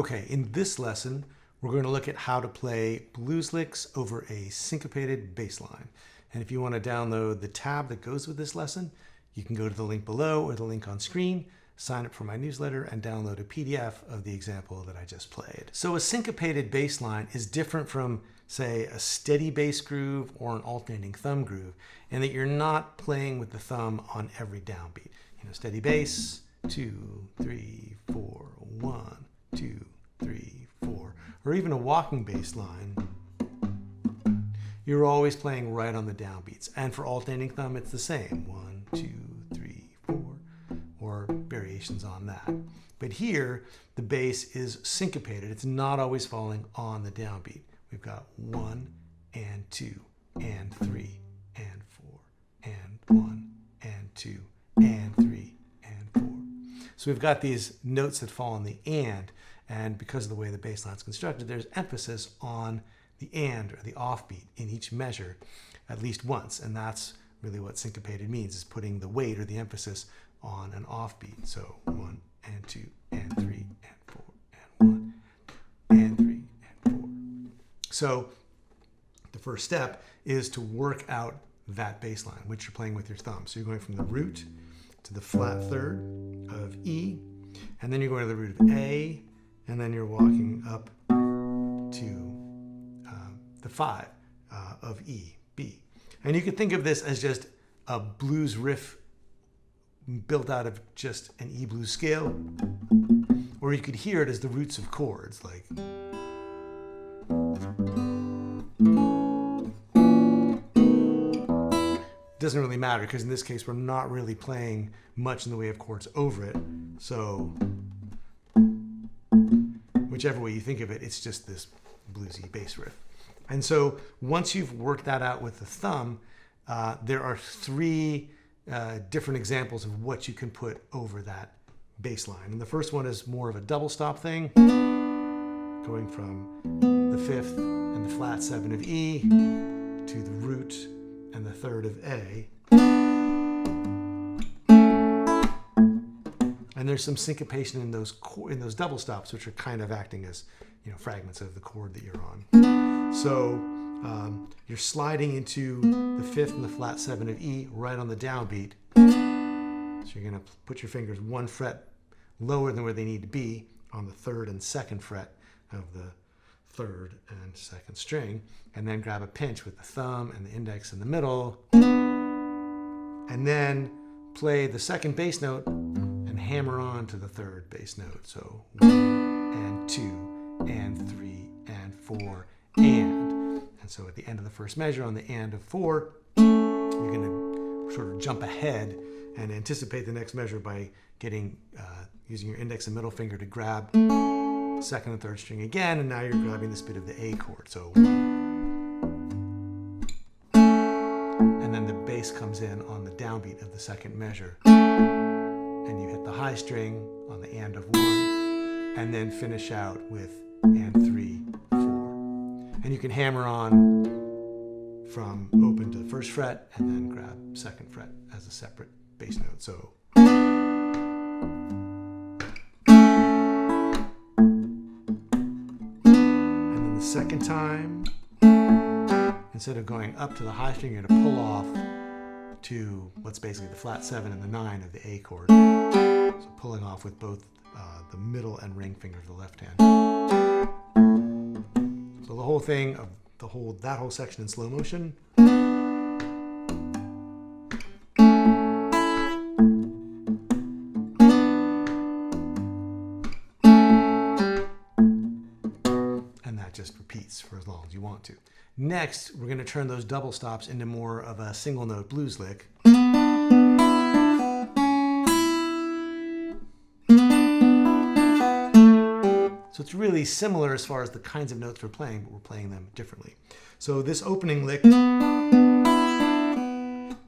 Okay, in this lesson, we're going to look at how to play blues licks over a syncopated bass line. And if you want to download the tab that goes with this lesson, you can go to the link below or the link on screen, sign up for my newsletter, and download a PDF of the example that I just played. So a syncopated bass line is different from, say, a steady bass groove or an alternating thumb groove, in that you're not playing with the thumb on every downbeat. You know, steady bass, 2, 3, 4, 1, 2, 3, 4, or even a walking bass line, you're always playing right on the downbeats. And for alternating thumb, it's the same, 1, 2, 3, 4, or variations on that. But here, the bass is syncopated. It's not always falling on the downbeat. We've got 1 and 2 and 3 and 4 and 1 and 2 and 3 and 4. So we've got these notes that fall on the and because of the way the bass line is constructed, there's emphasis on the and or the offbeat in each measure at least once, and that's really what syncopated means, is putting the weight or the emphasis on an offbeat. So 1 and 2 and 3 and 4 and 1 and 3 and 4. So the first step is to work out that bass line, which you're playing with your thumb. So you're going from the root to the flat third of E, and then you're going to the root of A, and then you're walking up to the 5 of E, B. And you can think of this as just a blues riff built out of just an E blues scale, or you could hear it as the roots of chords, like it doesn't really matter, because in this case we're not really playing much in the way of chords over it, so whichever way you think of it, it's just this bluesy bass riff. And so once you've worked that out with the thumb, there are 3 different examples of what you can put over that bass line. And the first one is more of a double stop thing, going from the 5th and the flat 7 of E to the root and the 3rd of A. And there's some syncopation in those double stops, which are kind of acting as, you know, fragments of the chord that you're on. So you're sliding into the 5th and the flat 7 of E right on the downbeat. So you're going to put your fingers 1 fret lower than where they need to be on the 3rd and 2nd fret of the 3rd and 2nd string, and then grab a pinch with the thumb and the index in the middle, and then play the 2nd bass note and hammer on to the 3rd bass note. So 1 and 2 and 3 and 4 and so at the end of the first measure on the and of 4, you're going to sort of jump ahead and anticipate the next measure by getting using your index and middle finger to grab 2nd and 3rd string again, and now you're grabbing this bit of the A chord. So, and then the bass comes in on the downbeat of the 2nd measure, and you hit the high string on the and of 1, and then finish out with and 3, 4. And you can hammer on from open to the 1st fret, and then grab 2nd fret as a separate bass note. So. Second time, instead of going up to the high string, you're going to pull off to what's basically the flat 7 and the 9 of the A chord. So pulling off with both the middle and ring finger of the left hand. So the whole thing of that whole section in slow motion. Just repeats for as long as you want to. Next, we're going to turn those double stops into more of a single note blues lick. So it's really similar as far as the kinds of notes we're playing, but we're playing them differently. So this opening lick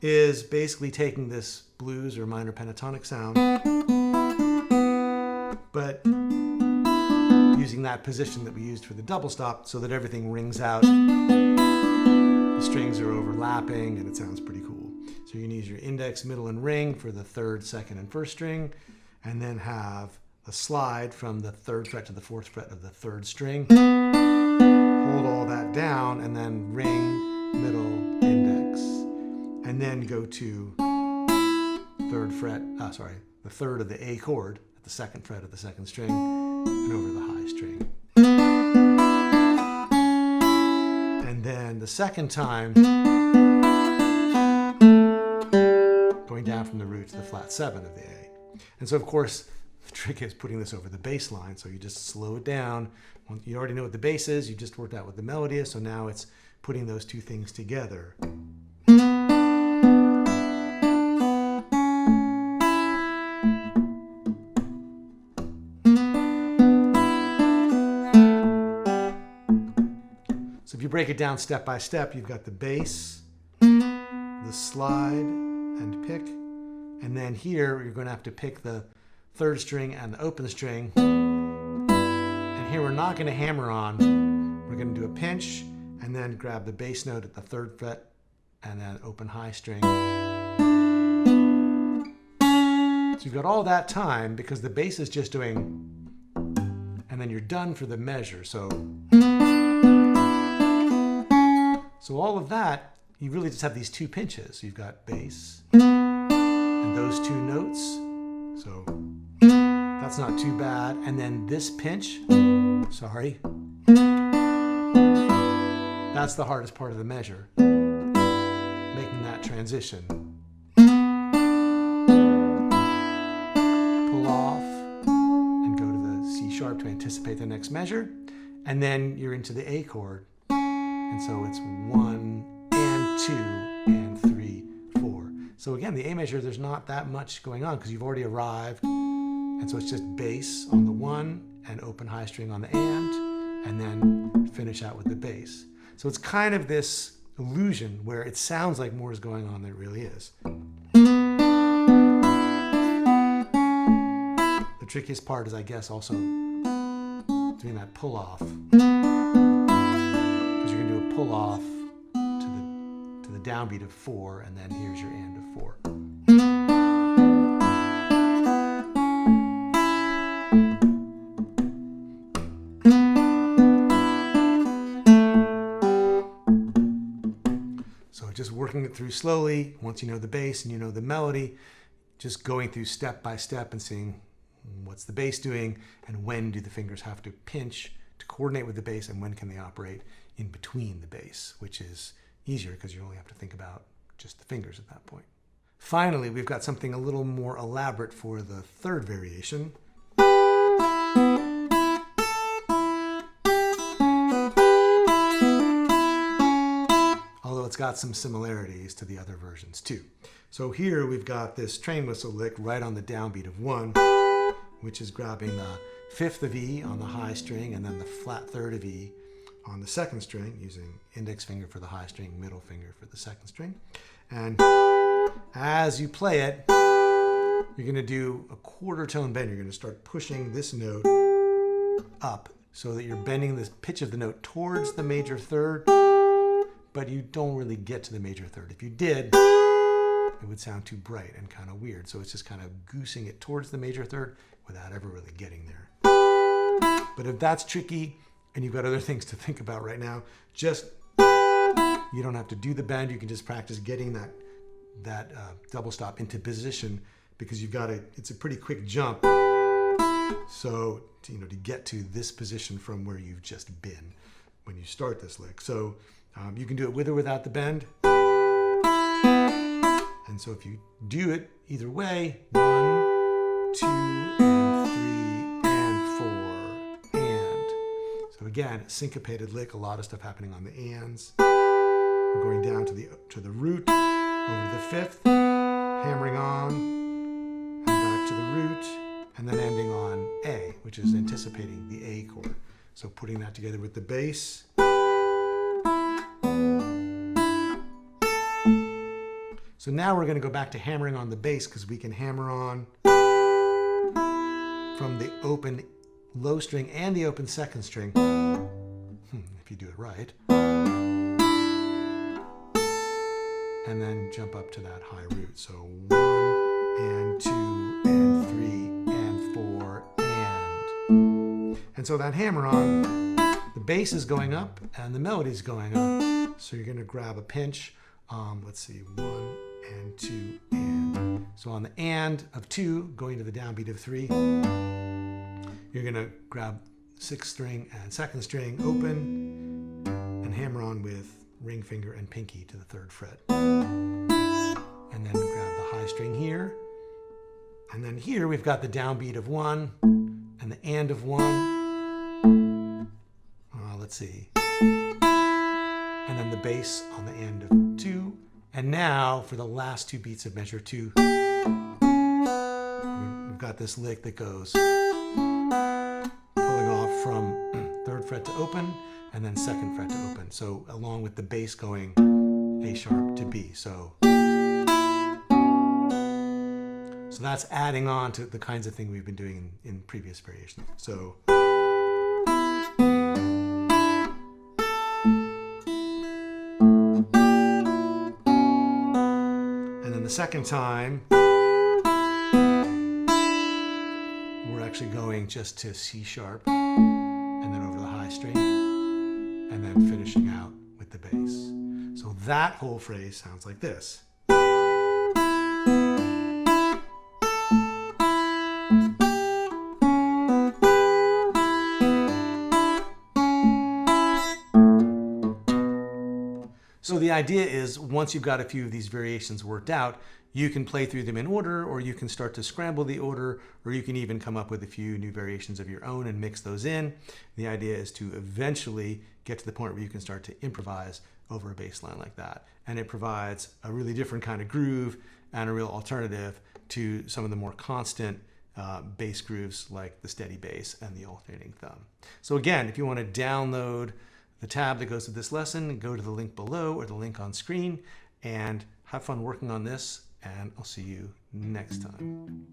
is basically taking this blues or minor pentatonic sound, but using that position that we used for the double stop so that everything rings out, the strings are overlapping, and it sounds pretty cool. So you can use your index, middle, and ring for the 3rd, 2nd, and 1st string, and then have slide from the 3rd fret to the 4th fret of the 3rd string. Hold all that down and then ring, middle, index. And then go to 3rd fret, the 3rd of the A chord at the 2nd fret of the 2nd string and over the high string. And then the second time, going down from the root to the flat 7 of the A. And so of course, the trick is putting this over the bass line. So you just slow it down. You already know what the bass is. You just worked out what the melody is. So now it's putting those two things together. So if you break it down step by step, you've got the bass, the slide and pick, and then here you're going to have to pick the 3rd string and the open string. And here we're not going to hammer on. We're going to do a pinch and then grab the bass note at the 3rd fret and then open high string. So you've got all that time because the bass is just doing, and then you're done for the measure. So all of that, you really just have these 2 pinches. You've got bass and those 2 notes. So that's not too bad. And then this pinch, that's the hardest part of the measure, making that transition. Pull off and go to the C sharp to anticipate the next measure. And then you're into the A chord. And so it's 1 and 2 and 3, 4. So again, the A measure, there's not that much going on because you've already arrived. And so it's just bass on the 1 and open high string on the and then finish out with the bass. So it's kind of this illusion where it sounds like more is going on than it really is. The trickiest part is, I guess, also doing that pull off. You're going to do a pull off to the downbeat of 4, and then here's your and of 4. So just working it through slowly. Once you know the bass and you know the melody, just going through step by step and seeing what's the bass doing and when do the fingers have to pinch to coordinate with the bass and when can they operate in between the bass, which is easier because you only have to think about just the fingers at that point. Finally, we've got something a little more elaborate for the 3rd variation. Although it's got some similarities to the other versions too. So here we've got this train whistle lick right on the downbeat of 1, which is grabbing the 5th of E on the high string and then the flat 3rd of E on the 2nd string, using index finger for the high string, middle finger for the 2nd string. And as you play it, you're going to do a quarter tone bend. You're going to start pushing this note up so that you're bending the pitch of the note towards the major 3rd, but you don't really get to the major 3rd. If you did, it would sound too bright and kind of weird. So it's just kind of goosing it towards the major 3rd without ever really getting there. But if that's tricky, and you've got other things to think about right now, you don't have to do the bend. You can just practice getting that double stop into position because it's a pretty quick jump. So, to get to this position from where you've just been when you start this lick. So you can do it with or without the bend. And so if you do it either way, 1, 2, and 3, and 4. So again, syncopated lick, a lot of stuff happening on the ands. We're going down to the root, over the 5th, hammering on, and back to the root, and then ending on A, which is anticipating the A chord. So putting that together with the bass. So now we're going to go back to hammering on the bass because we can hammer on from the open low string and the open 2nd string, if you do it right, and then jump up to that high root. So 1 and 2 and 3 and 4 and And so that hammer-on, the bass is going up and the melody is going up. So you're going to grab a pinch. Let's see, 1 and 2 and. So on the and of 2, going to the downbeat of 3, you're going to grab 6th string and 2nd string open and hammer on with ring finger and pinky to the 3rd fret. And then grab the high string here. And then here we've got the downbeat of 1 and the and of 1. Let's see. And then the bass on the end of 2. And now for the last 2 beats of measure 2, we've got this lick that goes pulling off from 3rd fret to open and then 2nd fret to open. So along with the bass going A sharp to B. So that's adding on to the kinds of thing we've been doing in previous variations. So the second time, we're actually going just to C sharp and then over the high string and then finishing out with the bass. So that whole phrase sounds like this. So the idea is once you've got a few of these variations worked out, you can play through them in order, or you can start to scramble the order, or you can even come up with a few new variations of your own and mix those in. The idea is to eventually get to the point where you can start to improvise over a bass line like that. And it provides a really different kind of groove and a real alternative to some of the more constant bass grooves like the steady bass and the alternating thumb. So again, if you want to download the tab that goes with this lesson, go to the link below or the link on screen and have fun working on this, and I'll see you next time.